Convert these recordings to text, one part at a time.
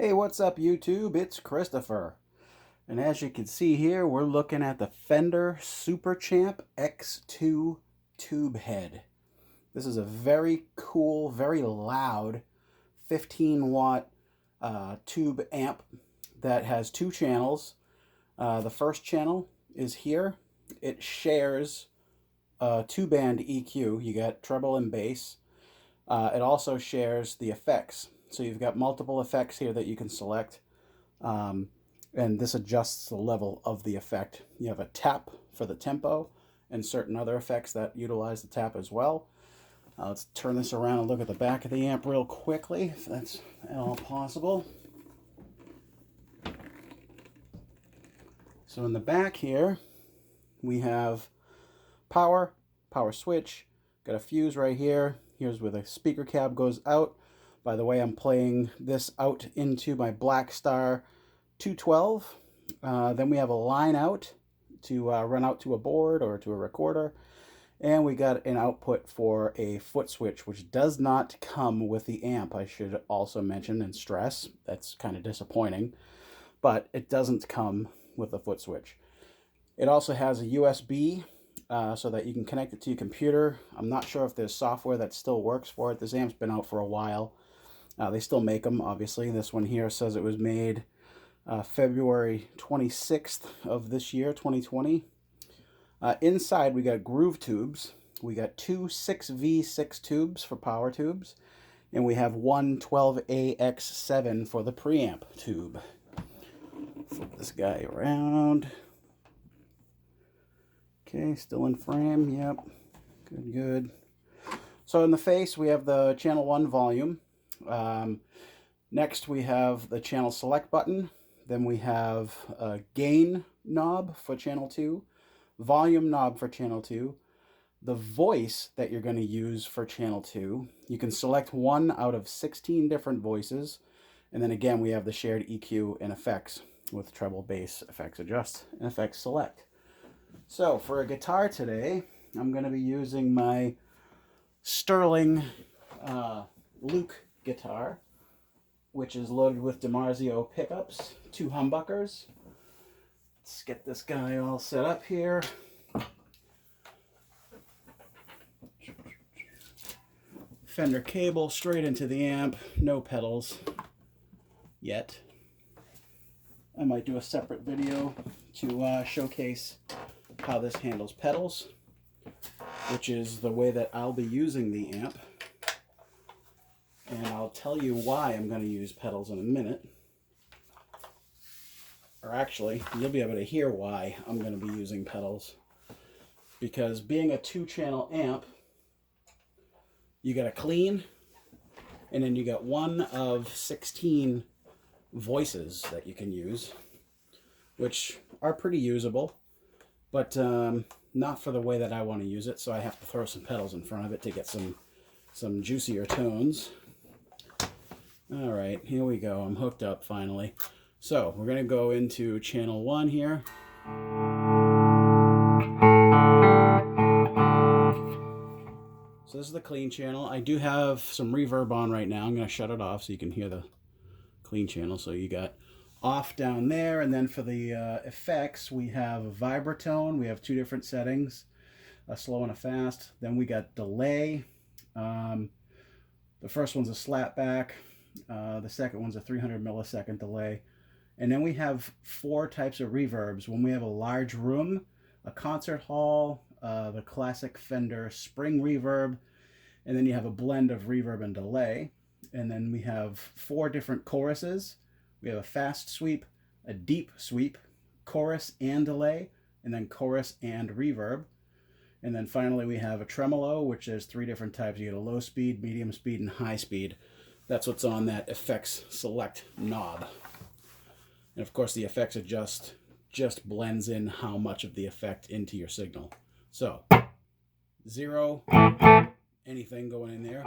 Hey, what's up YouTube? It's Christopher. And as you can see here, we're looking at the Fender Super Champ X2 tube head. This is a very cool, very loud 15 watt tube amp that has two channels. The first channel is here. It shares a two-band EQ. You got treble and bass. It also shares the effects. So you've got multiple effects here that you can select, and this adjusts the level of the effect. You have a tap for the tempo and certain other effects that utilize the tap as well. Let's turn this around and look at the back of the amp real quickly, if that's at all possible. So in the back here, we have power switch, got a fuse right here. Here's where the speaker cab goes out. By the way, I'm playing this out into my Blackstar 212. Then we have a line out to run out to a board or to a recorder. And we got an output for a foot switch, which does not come with the amp. I should also mention and stress, that's kind of disappointing, but it doesn't come with a foot switch. It also has a USB so that you can connect it to your computer. I'm not sure if there's software that still works for it. This amp's been out for a while. They still make them, obviously. This one here says it was made February 26th of this year, 2020. Inside, we got groove tubes. We got two 6V6 tubes for power tubes, and we have one 12AX7 for the preamp tube. Flip this guy around. Okay, still in frame. Yep, good. So in the face, we have the channel 1 volume. Next, we have the channel select button. Then we have a gain knob for channel 2, volume knob for channel 2, the voice that you're going to use for channel 2. You can select one out of 16 different voices. And then again, we have the shared EQ and effects with treble, bass, effects adjust, and effects select. So for a guitar today, I'm going to be using my Sterling Luke guitar, which is loaded with Dimarzio pickups, 2 humbuckers. Let's get this guy all set up here. Fender cable straight into the amp, no pedals yet. I might do a separate video to showcase how this handles pedals, which is the way that I'll be using the amp. And I'll tell you why I'm going to use pedals in a minute. Or actually, you'll be able to hear why I'm going to be using pedals. Because being a 2-channel amp, you got a clean, and then you got one of 16 voices that you can use, which are pretty usable, but not for the way that I want to use it, so I have to throw some pedals in front of it to get some juicier tones. All right, here we go. I'm hooked up finally. So we're going to go into channel 1 here. So this is the clean channel. I do have some reverb on right now. I'm going to shut it off so you can hear the clean channel. So you got off down there, and then for the effects, we have a vibratone. We have 2 different settings, a slow and a fast. Then we got delay. The first one's a slapback. The second one's a 300 millisecond delay. And then we have 4 types of reverbs. When we have a large room, a concert hall, the classic Fender spring reverb, and then you have a blend of reverb and delay. And then we have 4 different choruses. We have a fast sweep, a deep sweep, chorus and delay, and then chorus and reverb. And then finally we have a tremolo, which is 3 different types. You get a low speed, medium speed, and high speed. That's what's on that effects select knob. And of course the effects adjust just blends in how much of the effect into your signal. So 0, anything going in there.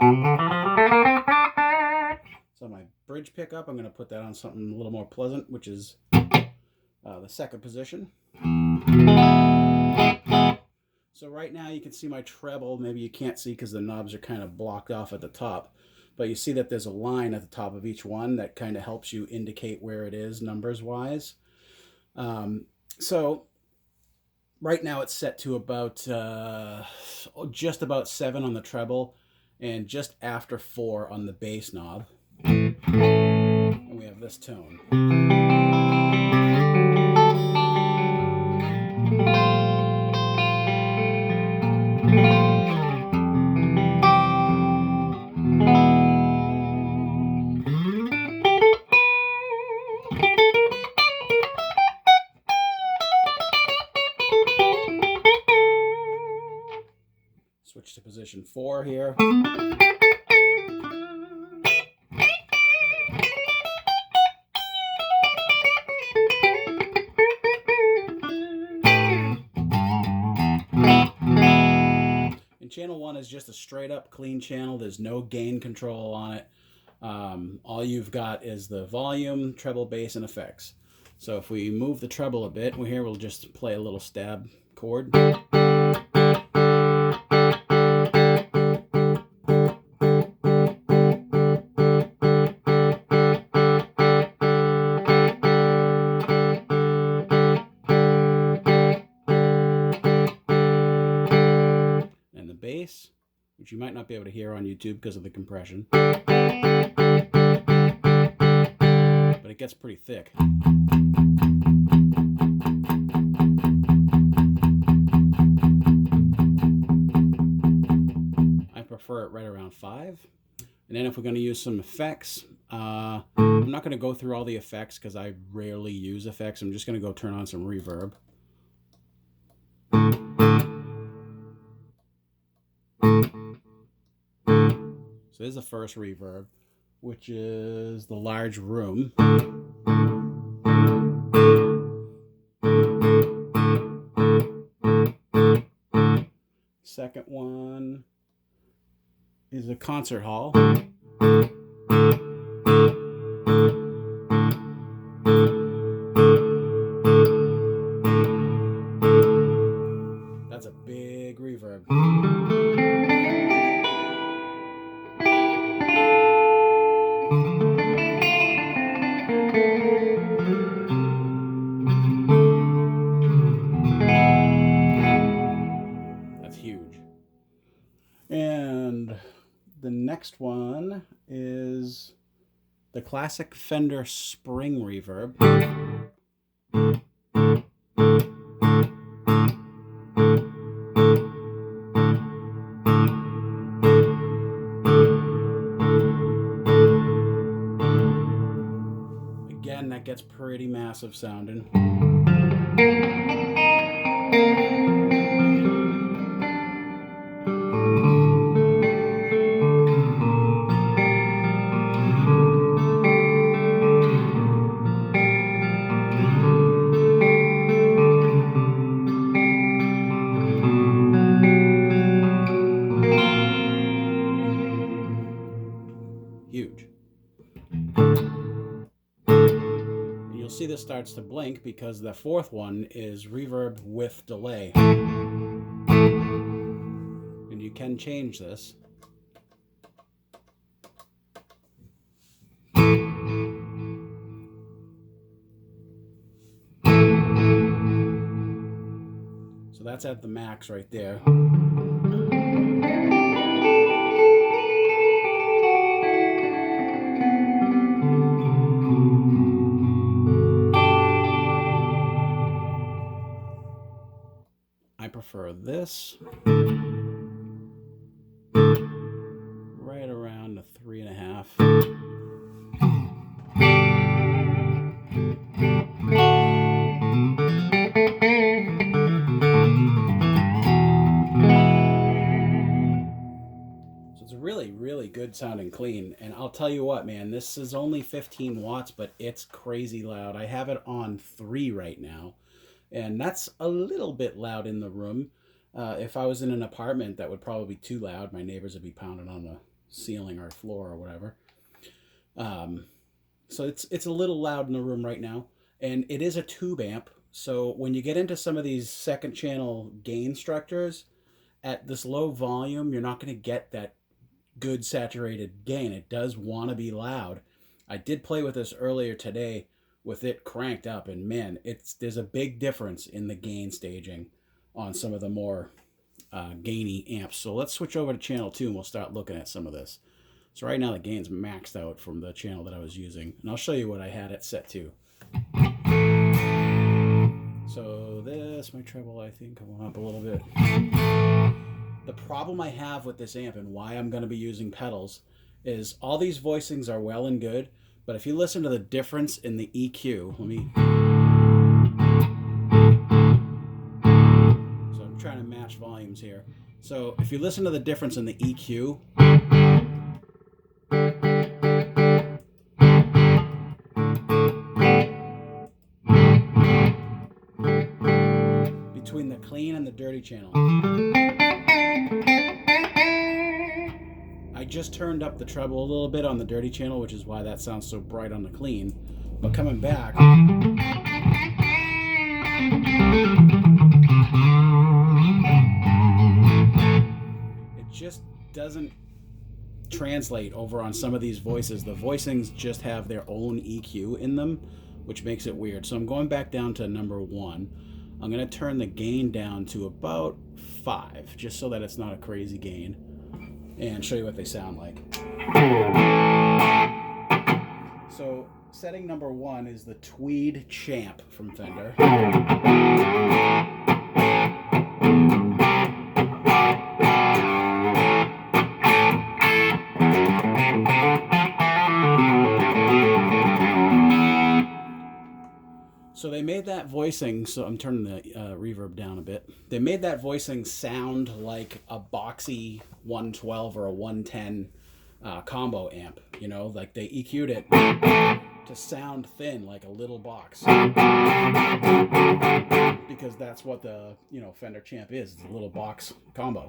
So my bridge pickup, I'm going to put that on something a little more pleasant, which is the second position. So right now you can see my treble. Maybe you can't see because the knobs are kind of blocked off at the top. but you see that there's a line at the top of each one that kind of helps you indicate where it is numbers wise. So right now it's set to about just about 7 on the treble and just after 4 on the bass knob. And we have this tone. Switch to position 4 here. And channel 1 is just a straight up clean channel. There's no gain control on it. All you've got is the volume, treble, bass, and effects. So if we move the treble a bit, here we'll just play a little stab chord. Bass, which you might not be able to hear on YouTube because of the compression, but it gets pretty thick. I prefer it right around 5. And then if we're going to use some effects, I'm not going to go through all the effects because I rarely use effects. I'm just going to go turn on some reverb. So there's the first reverb, which is the large room. Second one is a concert hall. That's a big reverb. And the next one is the classic Fender spring reverb. Again, that gets pretty massive sounding. Huge. And you'll see this starts to blink because the fourth one is reverb with delay. And you can change this. So that's at the max right there. I prefer this right around the 3.5. So it's really, really good sounding clean. And I'll tell you what, man, this is only 15 watts, but it's crazy loud. I have it on 3 right now. And that's a little bit loud in the room. If I was in an apartment, that would probably be too loud. My neighbors would be pounding on the ceiling or floor or whatever. So it's a little loud in the room right now. And it is a tube amp. So when you get into some of these second channel gain structures, at this low volume, you're not going to get that good saturated gain. It does want to be loud. I did play with this earlier today with it cranked up, and man, there's a big difference in the gain staging on some of the more gainy amps. So let's switch over to channel 2 and we'll start looking at some of this. So right now the gain's maxed out from the channel that I was using, and I'll show you what I had it set to. So this, my treble, I think I went up a little bit. The problem I have with this amp and why I'm going to be using pedals is all these voicings are well and good, but if you listen to the difference in the EQ, so I'm trying to match volumes here. So if you listen to the difference in the EQ, between the clean and the dirty channel, I just turned up the treble a little bit on the dirty channel, which is why that sounds so bright on the clean. But coming back, it just doesn't translate over on some of these voices. The voicings just have their own EQ in them, which makes it weird. So I'm going back down to number 1. I'm going to turn the gain down to about 5, just so that it's not a crazy gain, and show you what they sound like. So setting number 1 is the Tweed Champ from Fender. So they made that voicing, so I'm turning the reverb down a bit. They made that voicing sound like a boxy 112 or a 110 combo amp, you know, like they EQ'd it to sound thin like a little box. Because that's what the, you know, Fender Champ is, it's a little box combo.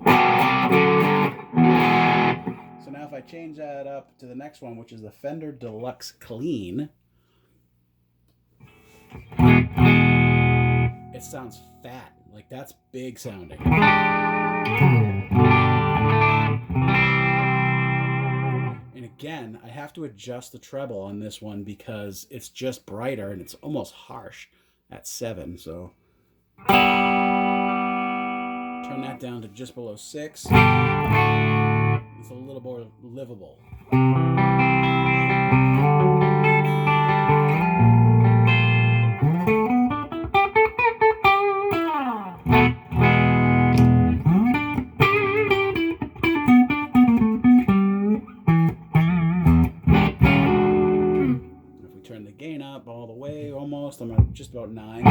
So now if I change that up to the next one, which is the Fender Deluxe Clean, it sounds fat, like that's big sounding. And again, I have to adjust the treble on this one because it's just brighter and it's almost harsh at 7. So turn that down to just below 6. It's a little more livable. All the way almost, I'm at just about 9.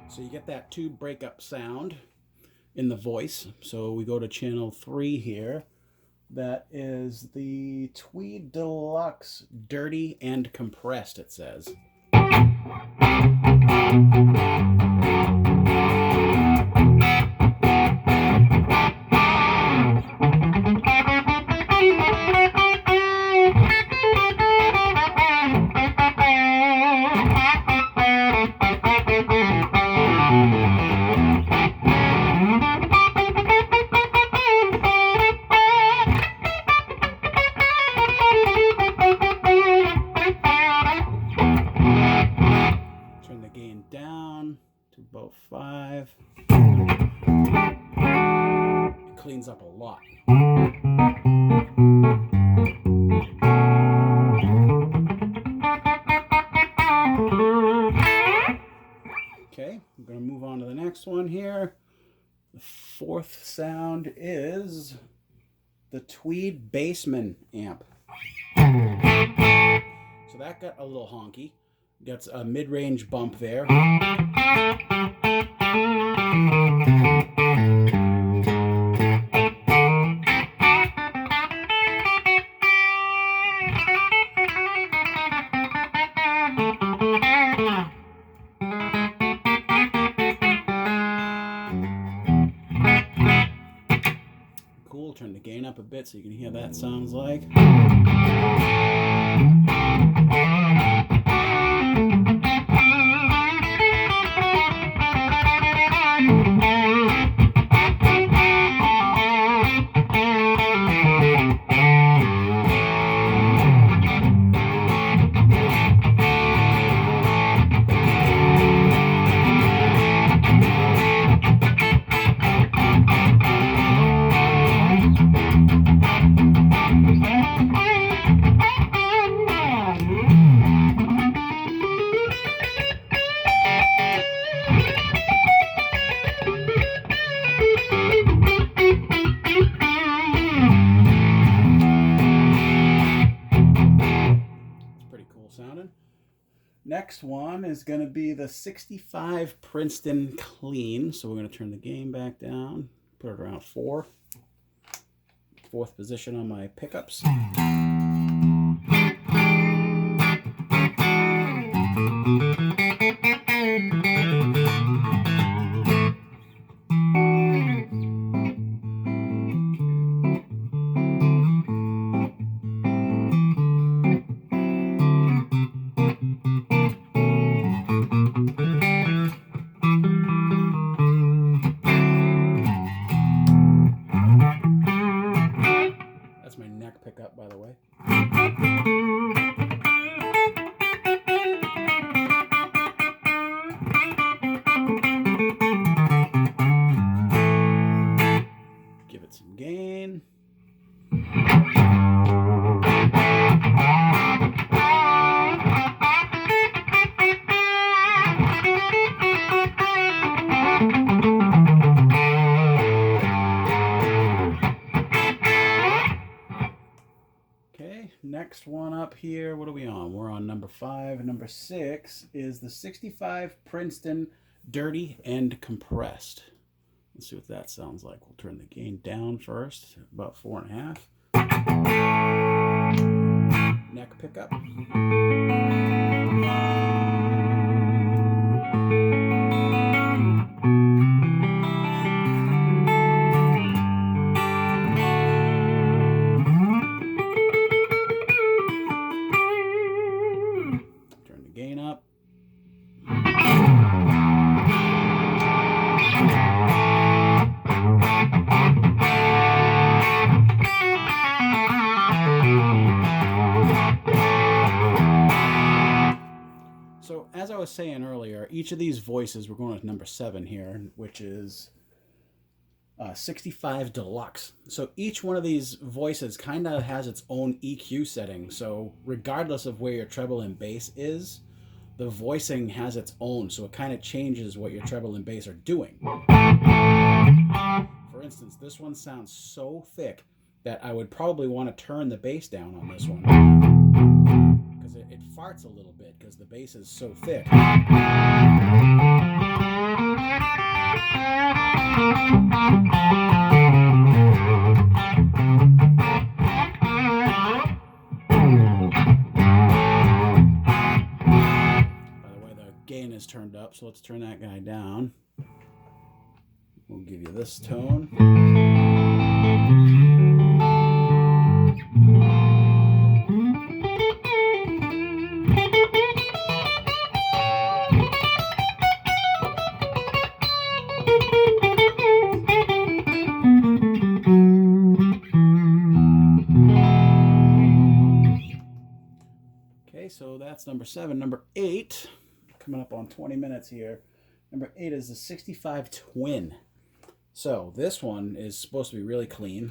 So you get that tube breakup sound in the voice. So we go to channel 3 here. That is the Tweed Deluxe Dirty and Compressed, it says. About 5. It cleans up a lot. Okay, I'm going to move on to the next one here. The 4th sound is the Tweed Basement Amp. So that got a little honky. Gets a mid-range bump there. the gain up a bit so you can hear that sounds like. Sounding. Next one is going to be the 65 Princeton Clean. So we're going to turn the gain back down, put it around 4. 4th position on my pickups. Pickup, by the way. Give it some gain. Next one up here, what are we on? We're on number 5. Number 6 is the 65 Princeton Dirty and Compressed. Let's see what that sounds like. We'll turn the gain down first, about 4.5. Neck pickup. Gain up. So as I was saying earlier, each of these voices, we're going with number 7 here, which is 65 Deluxe. So each one of these voices kind of has its own EQ setting. So regardless of where your treble and bass is, the voicing has its own. So it kind of changes what your treble and bass are doing. For instance, this one sounds so thick that I would probably want to turn the bass down on this one. Because it farts a little bit because the bass is so thick. Gain is turned up, so let's turn that guy down. We'll give you this tone. Okay, so that's number 7. Number 8. Coming up on 20 minutes here. Number 8 is the 65 Twin. So this one is supposed to be really clean.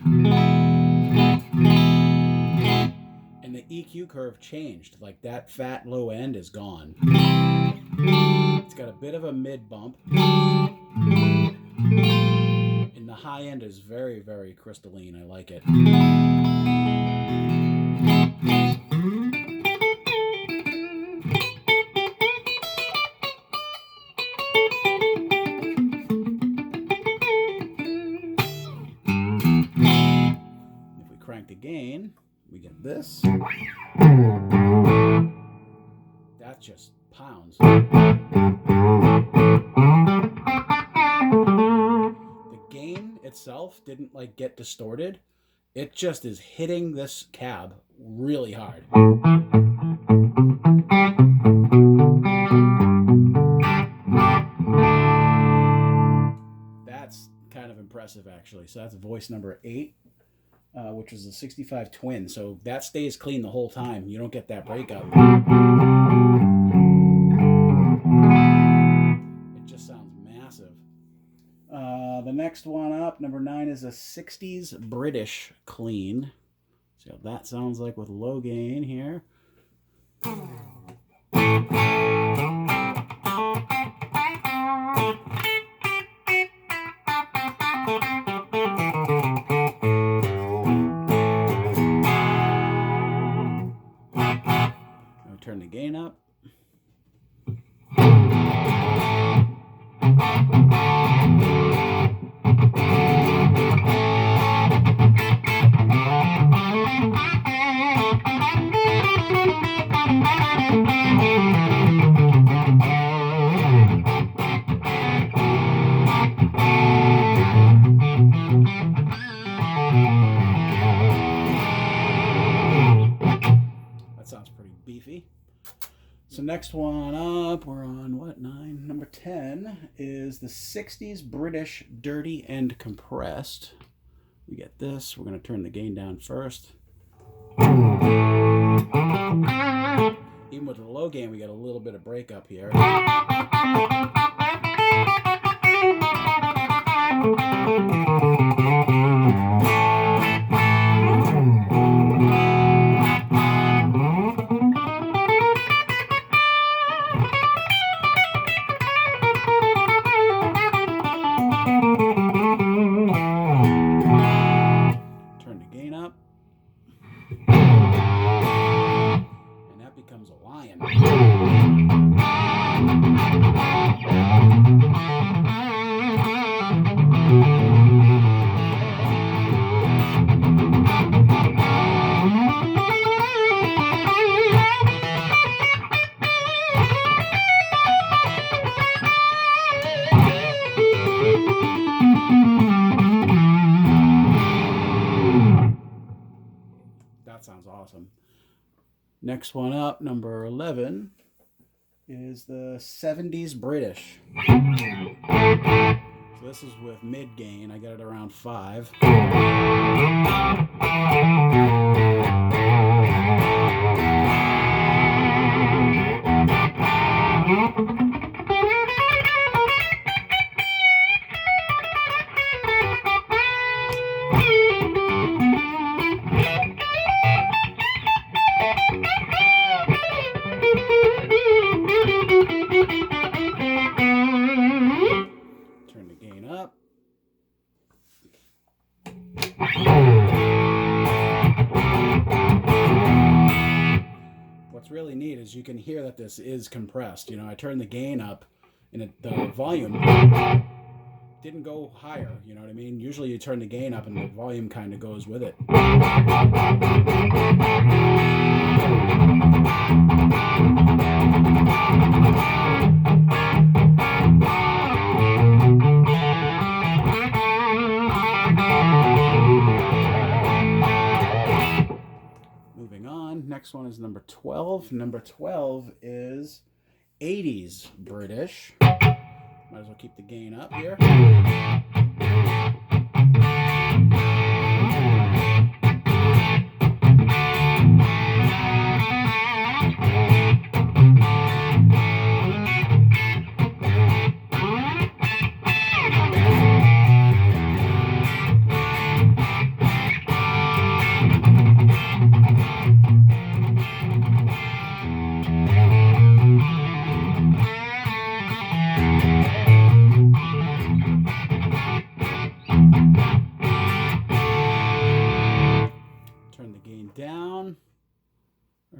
And the EQ curve changed. Like that fat low end is gone. It's got a bit of a mid bump. And the high end is very, very crystalline. I like it. Crank the gain, we get this. That just pounds. The gain itself didn't like get distorted. it just is hitting this cab really hard. That's kind of impressive, actually. So that's voice number 8, which is a 65 twin. So that stays clean the whole time. You don't get that breakup. It just sounds massive. The next one up, number 9, is a 60s British Clean. See how that sounds like with low gain here. Now turn the gain up. That sounds pretty beefy. So next one up, we're on what, 9? Number 10 is the 60s British Dirty and Compressed. We get this. We're going to turn the gain down first. Even with the low gain, we get a little bit of breakup here. Turn the gain up. And that becomes a lion. That sounds awesome. Next one up, number 11, is the 70s British. So this is with mid gain. I got it around 5. Turn the gain up. What's really neat is you can hear that this is compressed. You know, I turned the gain up and the volume didn't go higher. You know what I mean? Usually you turn the gain up and the volume kind of goes with it. Moving on, next one is number 12. Number 12 is 80s British. Might as well keep the gain up here. Down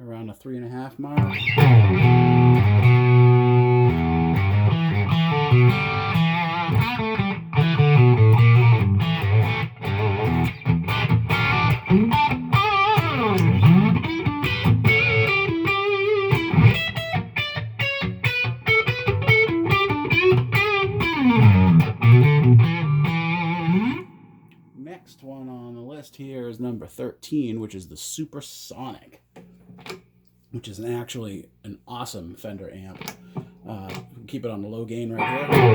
around a 3.5 mark. Next one on the list here is number 13, which is the Supersonic, which is actually an awesome Fender amp. Keep it on the low gain right here.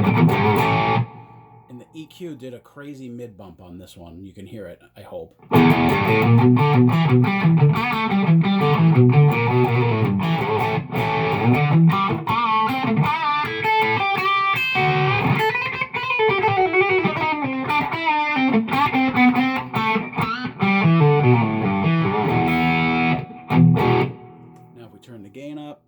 And the EQ did a crazy mid bump on this one. You can hear it, I hope. Now if we turn the gain up.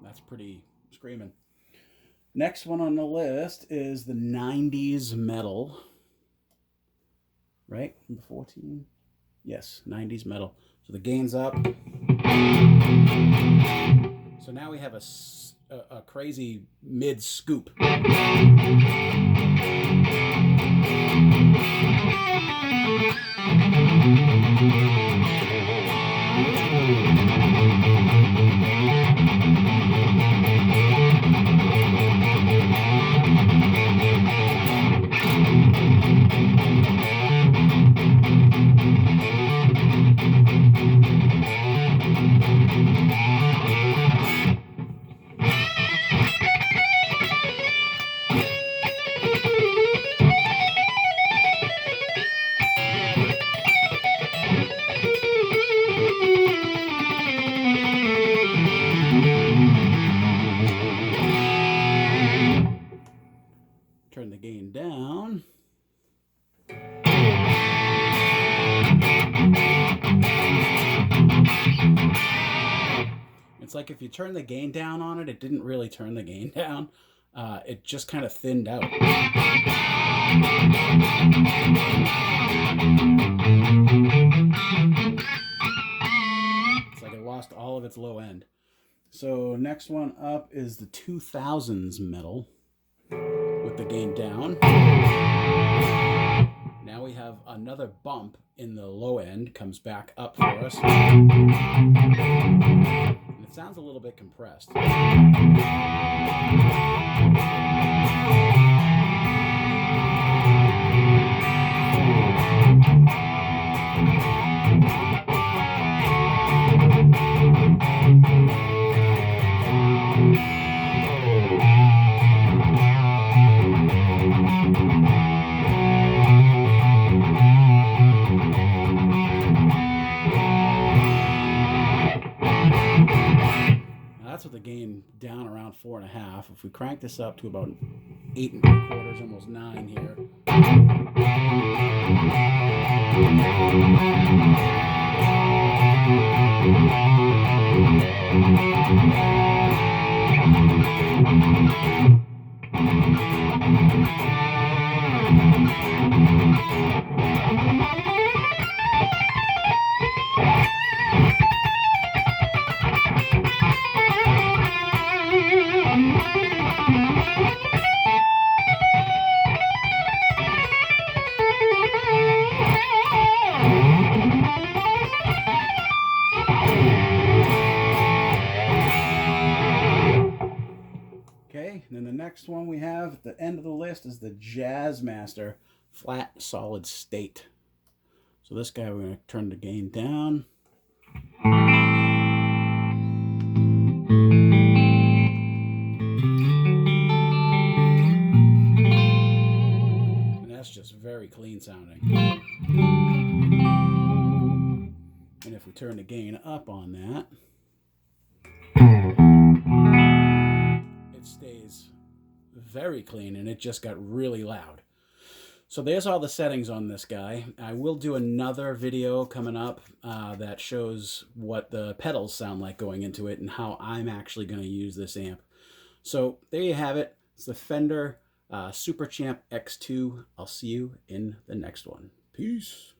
That's pretty screaming. Next one on the list is the 90s metal. Right? Number 14? Yes, 90s metal. So the gain's up. So now we have a crazy mid scoop. Turn the gain down. It's like if you turn the gain down on it, it didn't really turn the gain down. It just kind of thinned out. It's like it lost all of its low end. So next one up is the 2000s metal with the gain down. Now we have another bump in the low end, comes back up for us. And it sounds a little bit compressed. That's with the gain down around 4.5. If we crank this up to about 8 3/4, almost 9 here. Okay, and then the next one we have at the end of the list is the Jazzmaster Flat Solid State. So this guy, we're going to turn the gain down. And that's just very clean sounding. And if we turn the gain up on that, it stays very clean, and it just got really loud. So there's all the settings on this guy. I will do another video coming up that shows what the pedals sound like going into it and how I'm actually going to use this amp. So there you have it. It's the Fender Super Champ X2. I'll see you in the next one. Peace.